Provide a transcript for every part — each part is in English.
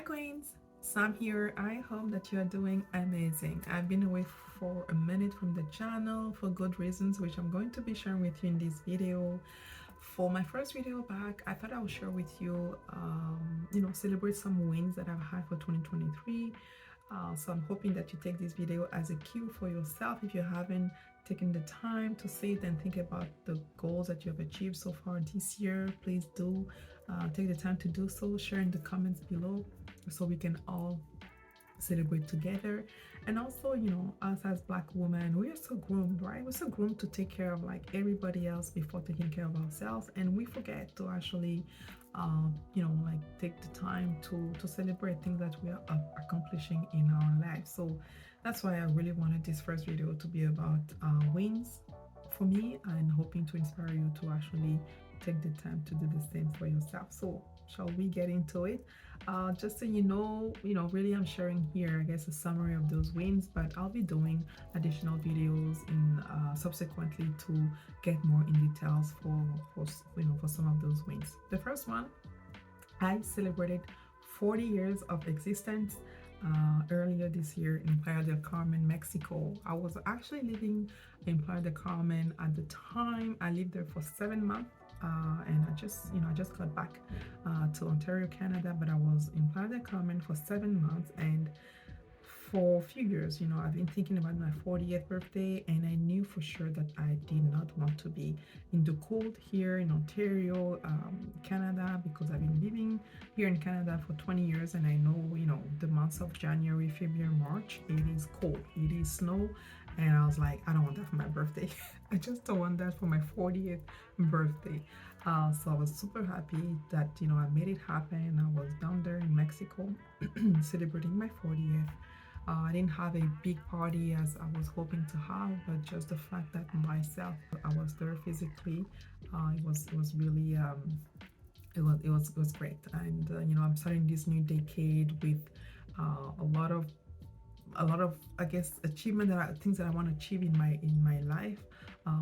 Queens, Sam here. I hope that you are doing amazing. I've been away for a minute from the channel for good reasons, which I'm going to be sharing with you in this video. For my first video back, I thought I would share with you, celebrate some wins that I've had for 2023. So I'm hoping that you take this video as a cue for yourself if you haven't taken the time to sit and think about the goals that you have achieved so far this year. Please do take the time to do so. Share in the comments below so we can all celebrate together. And also, us as Black women, we are so groomed, right? We're so groomed to take care of like everybody else before taking care of ourselves, and we forget to actually like take the time to celebrate things that we are accomplishing in our lives. So that's why I really wanted this first video to be about wins for me, and hoping to inspire you to actually take the time to do the same for yourself. So shall we get into it? Just so really I'm sharing here, I guess, a summary of those wins, but I'll be doing additional videos in subsequently to get more in details for some of those wins. The first one, I celebrated 40 years of existence earlier this year in Playa del Carmen, Mexico. I was actually living in Playa del Carmen at the time. I lived there for 7 months. And I just got back to Ontario, Canada, but I was in Playa del Carmen for 7 months, and for a few years, I've been thinking about my 40th birthday, and I knew for sure that I did not want to be in the cold here in Ontario, Canada, because I've been living here in Canada for 20 years, and I know, the months of January, February, March, it is cold, it is snow, and I was like, I don't want that for my birthday. I just don't want that for my 40th birthday. So I was super happy that, I made it happen. I was down there in Mexico celebrating my 40th. I didn't have a big party as I was hoping to have, but just the fact that myself, I was there physically, it was really it was great. And I'm starting this new decade with a lot of I guess achievement things that I want to achieve in my life,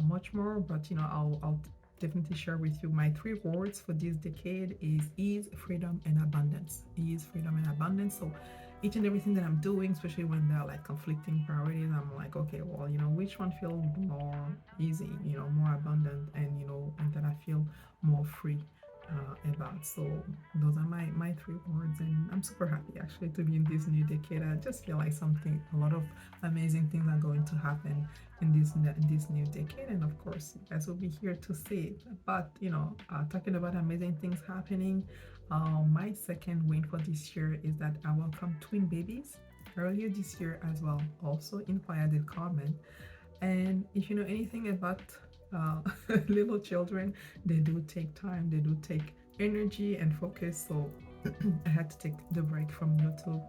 much more. But I'll definitely share with you my three words for this decade is ease, freedom, and abundance. Ease, freedom, and abundance. So each and everything that I'm doing, especially when there are like conflicting priorities, I'm like, okay, well, which one feels more easy, more abundant, and and that I feel more free about. So those are my three words, and I'm super happy actually to be in this new decade. I just feel like a lot of amazing things are going to happen in this new decade, and of course you guys will be here to see it. But talking about amazing things happening, my second win for this year is that I welcomed twin babies earlier this year as well, also in Playa del Carmen. And if you know anything about uh, little children, they do take time, they do take energy and focus. So I had to take the break from YouTube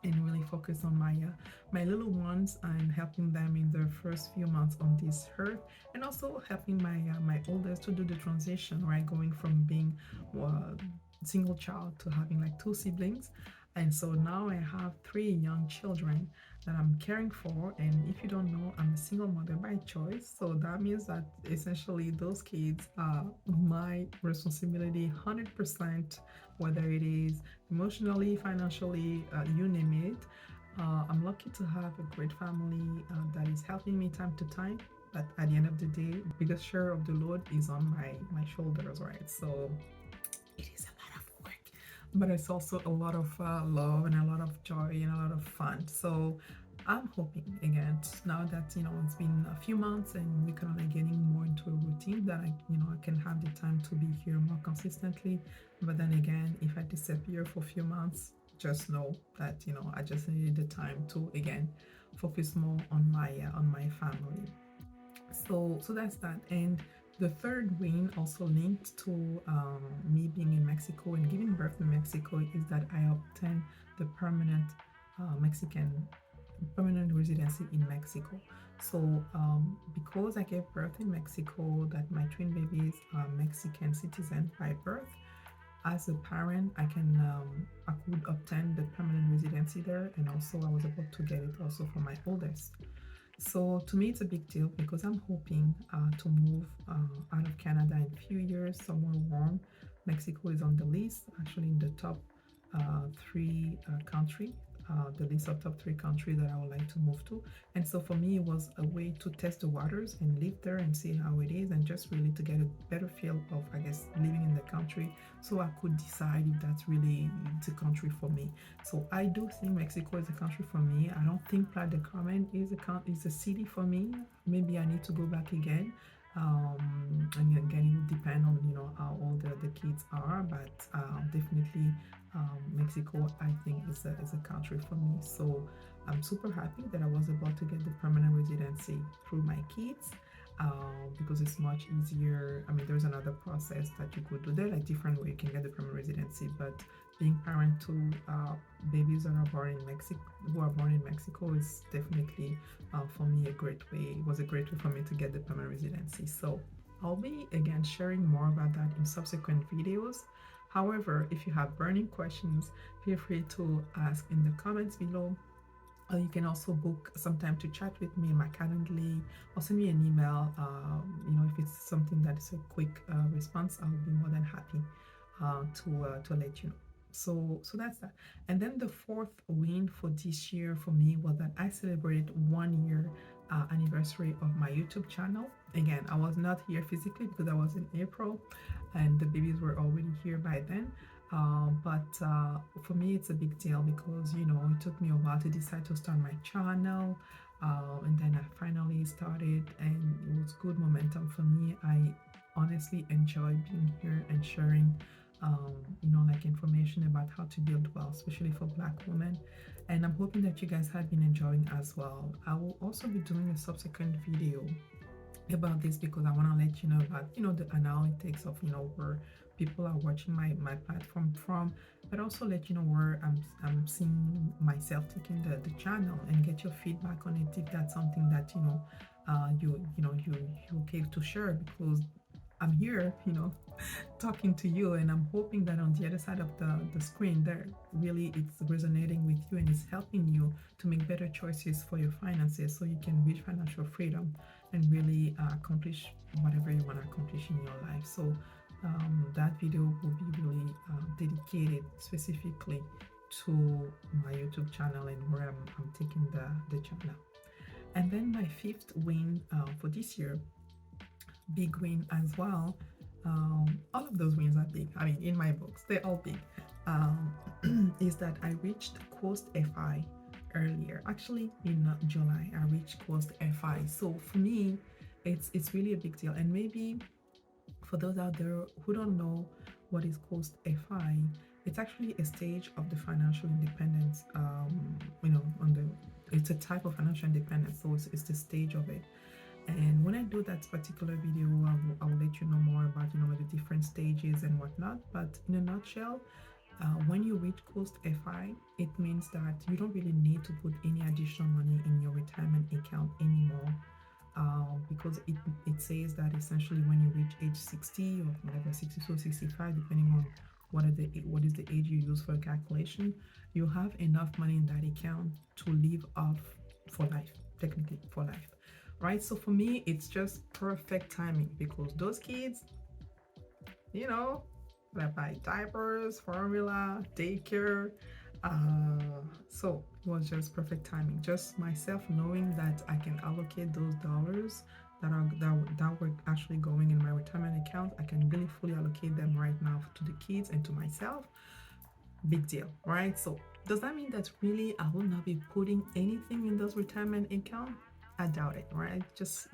and really focus on my little ones and helping them in their first few months on this earth, and also helping my oldest to do the transition, right, going from being single child to having like two siblings. And so now I have three young children that I'm caring for. And if you don't know, I'm a single mother by choice. So that means that essentially those kids are my responsibility 100%, whether it is emotionally, financially, you name it. I'm lucky to have a great family that is helping me time to time. But at the end of the day, the biggest share of the load is on my shoulders, right? So it is a lot of work, but it's also a lot of love and a lot of joy and a lot of fun. So I'm hoping again, now that it's been a few months and we're kind of like getting more into a routine, that I can have the time to be here more consistently. But then again, if I disappear for a few months, just know that I just needed the time to again focus more on my family. So that's that. And the third win, also linked to me being in Mexico and giving birth in Mexico, is that I obtained the Mexican permanent residency in Mexico. So because I gave birth in Mexico, that my twin babies are Mexican citizens by birth, as a parent, I could obtain the permanent residency there, and also I was able to get it also for my oldest. So to me, it's a big deal because I'm hoping to move out of Canada in a few years, somewhere warm. Mexico is on the list, actually in the top three country, the list of top three countries that I would like to move to. And so for me, it was a way to test the waters and live there and see how it is, and just really to get a better feel of, I guess, living in the country, so I could decide if that's really the country for me. So I do think Mexico is a country for me. I don't think Playa del Carmen is a city for me. Maybe I need to go back again. And again, it would depend on how old the kids are, but definitely Mexico, I think, is a country for me. So I'm super happy that I was able to get the permanent residency through my kids, because it's much easier. I mean, there's another process that you could do. There are like different ways you can get the permanent residency, but being parent to babies that are born in Mexico, who are born in Mexico, is definitely for me a great way. It was a great way for me to get the permanent residency. So I'll be again sharing more about that in subsequent videos. However, if you have burning questions, feel free to ask in the comments below. Or you can also book some time to chat with me in my Calendly, or send me an email. If it's something that is a quick response, I'll be more than happy to let you know. So that's that. And then the fourth win for this year for me was that I celebrated 1 year anniversary of my YouTube channel. Again, I was not here physically because I was in April and the babies were already here by then. But for me, it's a big deal because it took me a while to decide to start my channel, and then I finally started, and it was good momentum for me. I honestly enjoy being here and sharing, like information about how to build wealth, especially for Black women. And I'm hoping that you guys have been enjoying as well. I will also be doing a subsequent video about this because I want to let you know about the analytics of where people are watching my platform from, but also let you know where I'm seeing myself taking the channel, and get your feedback on it if that's something that you okay to share, because I'm here talking to you, and I'm hoping that on the other side of the screen there, really it's resonating with you and it's helping you to make better choices for your finances, so you can reach financial freedom and really accomplish whatever you want to accomplish in your life. So that video will be really dedicated specifically to my YouTube channel and where I'm taking the channel. And then my fifth win for this year, big win as well. All of those wins are big. I mean, in my books, they're all big. Is that I reached Coast FI earlier. Actually, in July, I reached Coast FI. So for me, it's really a big deal. And maybe for those out there who don't know what is Coast FI, it's actually a stage of the financial independence. It's a type of financial independence, so it's the stage of it. And when I do that particular video, I will let you know more about the different stages and whatnot. But in a nutshell, when you reach Coast FI, it means that you don't really need to put any additional money in your retirement account anymore, because it says that essentially when you reach age 60 or whatever, 62 65, depending on what is the age you use for a calculation, you have enough money in that account to live off for life, technically for life, right? So for me, it's just perfect timing, because those kids, I buy diapers, formula, daycare. So it was just perfect timing. Just myself knowing that I can allocate those dollars that were actually going in my retirement account. I can really fully allocate them right now to the kids and to myself. Big deal, right? So does that mean that really I will not be putting anything in those retirement account? I doubt it, right? Just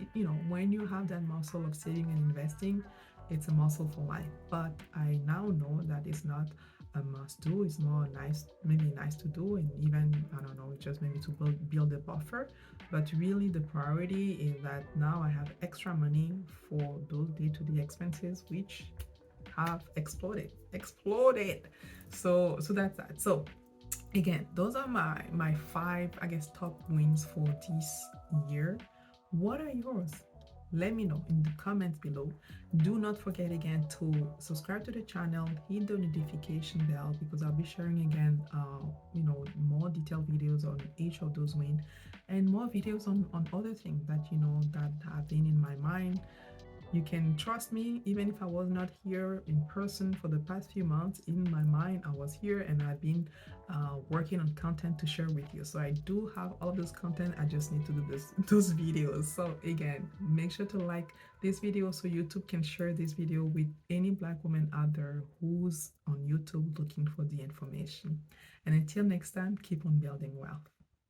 when you have that muscle of saving and investing, it's a muscle for life. But I now know that it's not a must do. It's more maybe nice to do, and even, I don't know, just maybe to build a buffer. But really the priority is that now I have extra money for those day-to-day expenses, which have exploded. So that's that. So again, those are my 5, I guess, top wins for this year. What are yours? Let me know in the comments below. Do not forget again to subscribe to the channel, hit the notification bell, because I'll be sharing again more detailed videos on each of those wins, and more videos on other things that that have been in my mind, You can trust me, even if I was not here in person for the past few months. In my mind, I was here and I've been working on content to share with you. So I do have all of this content. I just need to do those videos. So again, make sure to like this video so YouTube can share this video with any Black woman out there who's on YouTube looking for the information. And until next time, keep on building wealth.